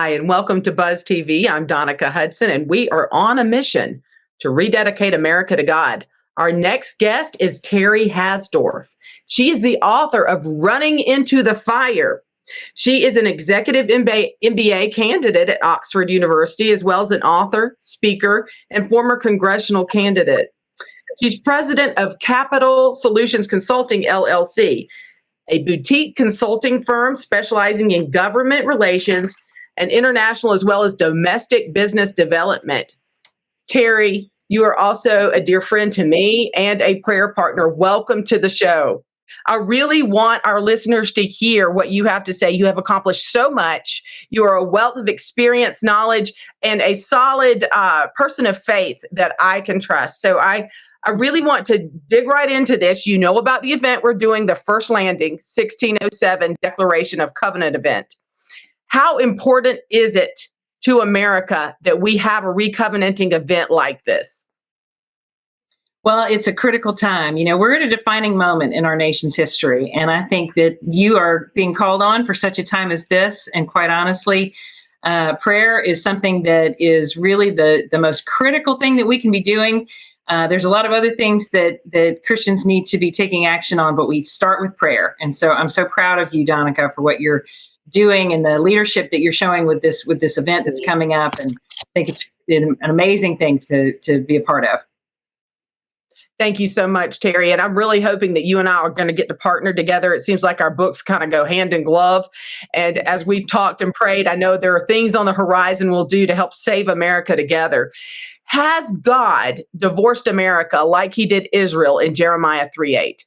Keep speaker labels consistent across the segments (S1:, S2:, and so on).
S1: Hi, and welcome to Buzz TV. I'm Donica Hudson, and we are on a mission to rededicate America to God. Our next guest is Terri Hasdorff. She is the author of Running into the Fire. She is an executive MBA candidate at Oxford University, as well as an author, speaker, and former congressional candidate. She's president of Capital Solutions Consulting, LLC, a boutique consulting firm specializing in government relations and international as well as domestic business development. Terri, you are also a dear friend to me and a prayer partner. Welcome to the show. I really want our listeners to hear what you have to say. You have accomplished so much. You are a wealth of experience, knowledge, and a solid person of faith that I can trust. So I really want to dig right into this. You know about the event we're doing, the First Landing 1607 Declaration of Covenant event. How important is it to America that we have a recovenanting event like this?
S2: Well, it's a critical time. You know, we're at a defining moment in our nation's history. And I think that you are being called on for such a time as this. And quite honestly, prayer is something that is really the most critical thing that we can be doing. There's a lot of other things that Christians need to be taking action on, but we start with prayer. And so I'm so proud of you, Donica, for what you're doing and the leadership that you're showing with this event that's coming up. And I think it's an amazing thing to be a part of.
S1: Thank you so much, Terri. And I'm really hoping that you and I are going to get to partner together. It seems like our books kind of go hand in glove. And as we've talked and prayed, I know there are things on the horizon we'll do to help save America together. Has God divorced America like he did Israel in Jeremiah 3:8?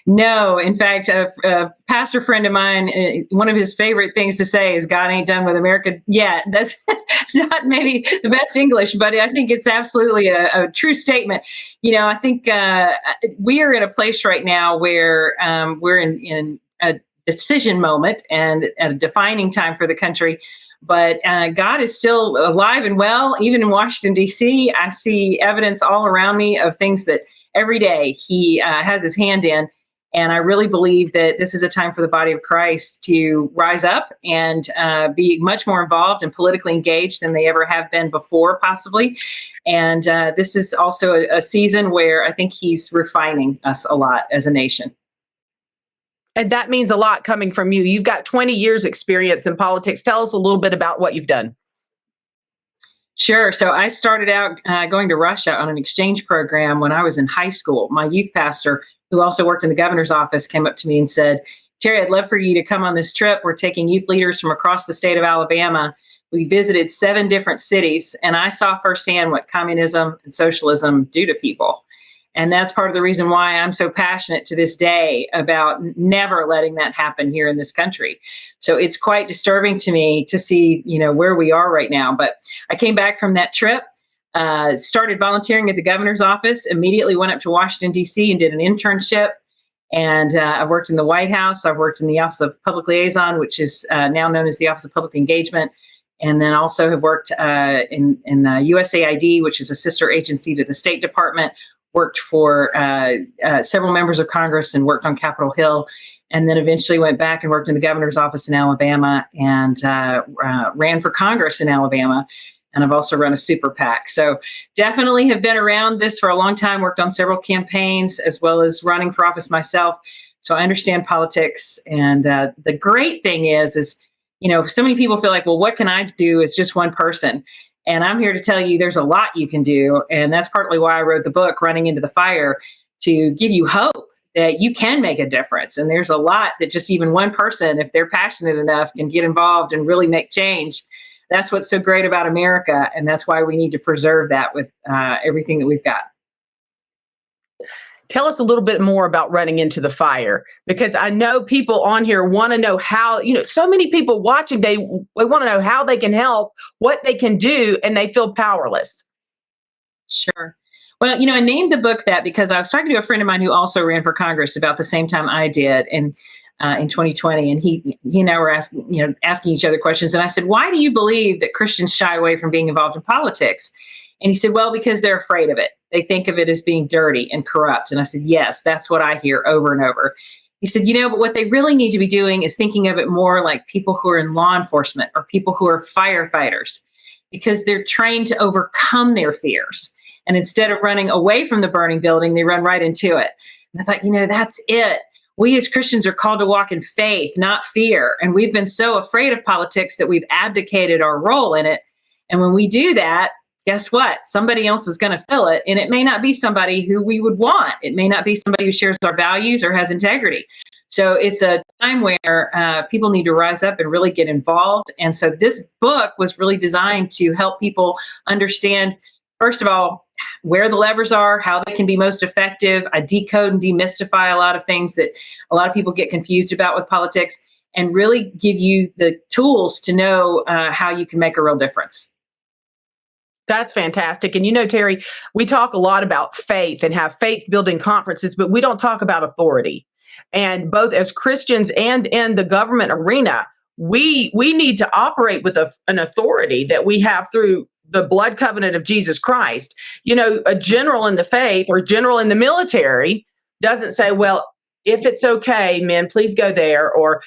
S2: No, in fact, a pastor friend of mine, one of his favorite things to say is God ain't done with America yet. That's not maybe the best English, but I think it's absolutely a true statement. You know, I think we are in a place right now where we're in a decision moment and at a defining time for the country. But God is still alive and well, even in Washington, D.C. I see evidence all around me of things that every day he has his hand in. And I really believe that this is a time for the body of Christ to rise up and be much more involved and politically engaged than they ever have been before, possibly. And this is also a season where I think he's refining us a lot as a nation.
S1: And that means a lot coming from you. You've got 20 years experience in politics. Tell us a little bit about what you've done.
S2: Sure. So I started out going to Russia on an exchange program when I was in high school. My youth pastor, who also worked in the governor's office, came up to me and said, Terri, I'd love for you to come on this trip. We're taking youth leaders from across the state of Alabama. We visited 7 different cities, and I saw firsthand what communism and socialism do to people. And that's part of the reason why I'm so passionate to this day about never letting that happen here in this country. So it's quite disturbing to me to see, you know, where we are right now. But I came back from that trip, started volunteering at the governor's office, immediately went up to Washington, D.C. and did an internship. And I've worked in the White House. I've worked in the Office of Public Liaison, which is now known as the Office of Public Engagement. And then also have worked in USAID, which is a sister agency to the State Department. Worked for several members of Congress and worked on Capitol Hill, and then eventually went back and worked in the governor's office in Alabama and ran for Congress in Alabama. And I've also run a super PAC. So definitely have been around this for a long time, worked on several campaigns as well as running for office myself. So I understand politics. And the great thing is, you know, so many people feel like, well, what can I do as just one person? And I'm here to tell you there's a lot you can do. And that's partly why I wrote the book, Running into the Fire, to give you hope that you can make a difference. And there's a lot that just even one person, if they're passionate enough, can get involved and really make change. That's what's so great about America. And that's why we need to preserve that with everything that we've got.
S1: Tell us a little bit more about Running into the Fire, because I know people on here want to know how, you know, so many people watching, they want to know how they can help, what they can do, and they feel powerless.
S2: Sure. Well, you know, I named the book that because I was talking to a friend of mine who also ran for Congress about the same time I did in 2020. And he and I were asking each other questions. And I said, why do you believe that Christians shy away from being involved in politics? And he said, well, because they're afraid of it. They think of it as being dirty and corrupt. And I said, yes, that's what I hear over and over. He said, but what they really need to be doing is thinking of it more like people who are in law enforcement or people who are firefighters, because they're trained to overcome their fears. And instead of running away from the burning building, they run right into it. And I thought, that's it. We as Christians are called to walk in faith, not fear. And we've been so afraid of politics that we've abdicated our role in it. And when we do that, guess what? Somebody else is going to fill it. And it may not be somebody who we would want. It may not be somebody who shares our values or has integrity. So it's a time where people need to rise up and really get involved. And so this book was really designed to help people understand, first of all, where the levers are, how they can be most effective. I decode and demystify a lot of things that a lot of people get confused about with politics, and really give you the tools to know how you can make a real difference.
S1: That's fantastic. And Terri, we talk a lot about faith and have faith building conferences, but we don't talk about authority. And both as Christians and in the government arena, we need to operate with an authority that we have through the blood covenant of Jesus Christ. A general in the faith or general in the military doesn't say, well, if it's okay, men, please go there. Or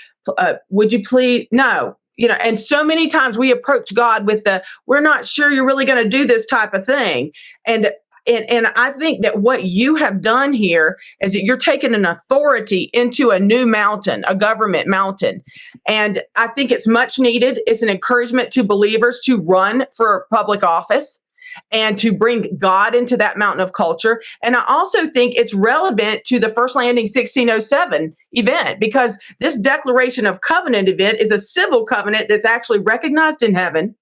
S1: would you please? No. And so many times we approach God with we're not sure you're really going to do this type of thing. And I think that what you have done here is that you're taking an authority into a new mountain, a government mountain. And I think it's much needed. It's an encouragement to believers to run for public office and to bring God into that mountain of culture. And I also think it's relevant to the First Landing 1607 event, because this Declaration of Covenant event is a civil covenant that's actually recognized in heaven.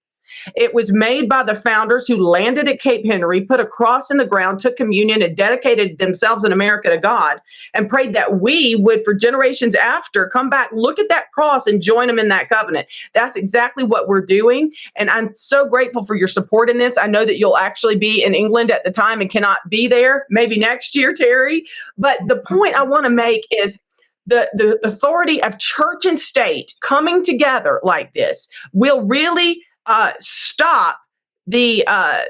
S1: It was made by the founders who landed at Cape Henry, put a cross in the ground, took communion, and dedicated themselves in America to God, and prayed that we would, for generations after, come back, look at that cross, and join them in that covenant. That's exactly what we're doing. And I'm so grateful for your support in this. I know that you'll actually be in England at the time and cannot be there, maybe next year, Terri. But the point I want to make is the authority of church and state coming together like this will really stop the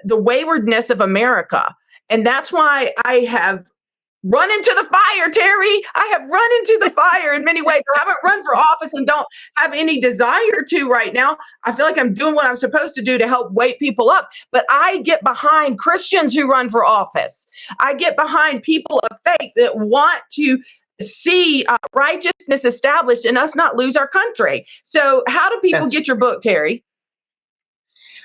S1: waywardness of America. And that's why I have run into the fire, Terri. I have run into the fire in many ways. I haven't run for office and don't have any desire to right now. I feel like I'm doing what I'm supposed to do to help wake people up. But I get behind Christians who run for office. I get behind people of faith that want to see righteousness established and us not lose our country. So how do people get your book, Terri?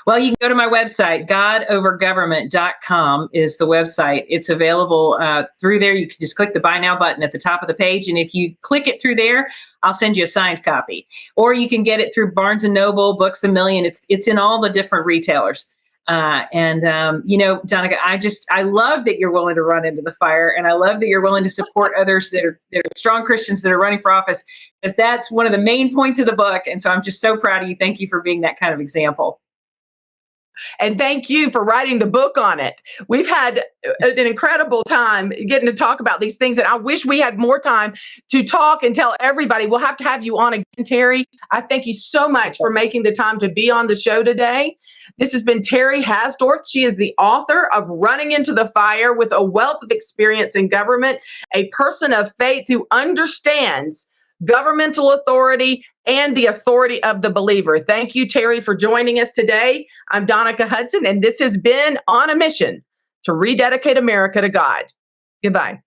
S2: Well, you can go to my website, godovergovernment.com is the website. It's available through there. You can just click the Buy Now button at the top of the page. And if you click it through there, I'll send you a signed copy. Or you can get it through Barnes & Noble, Books A Million. It's in all the different retailers. Donica, I love that you're willing to run into the fire. And I love that you're willing to support others that are strong Christians that are running for office, because that's one of the main points of the book. And so I'm just so proud of you. Thank you for being that kind of example.
S1: And thank you for writing the book on it. We've had an incredible time getting to talk about these things, and I wish we had more time to talk and tell everybody. We'll have to have you on again, Terri. I thank you so much for making the time to be on the show today. This has been Terri Hasdorff. She is the author of Running into the Fire, with a wealth of experience in government, a person of faith who understands governmental authority and the authority of the believer. Thank you, Terri, for joining us today. I'm Donica Hudson, and this has been On a Mission to Rededicate America to God. Goodbye.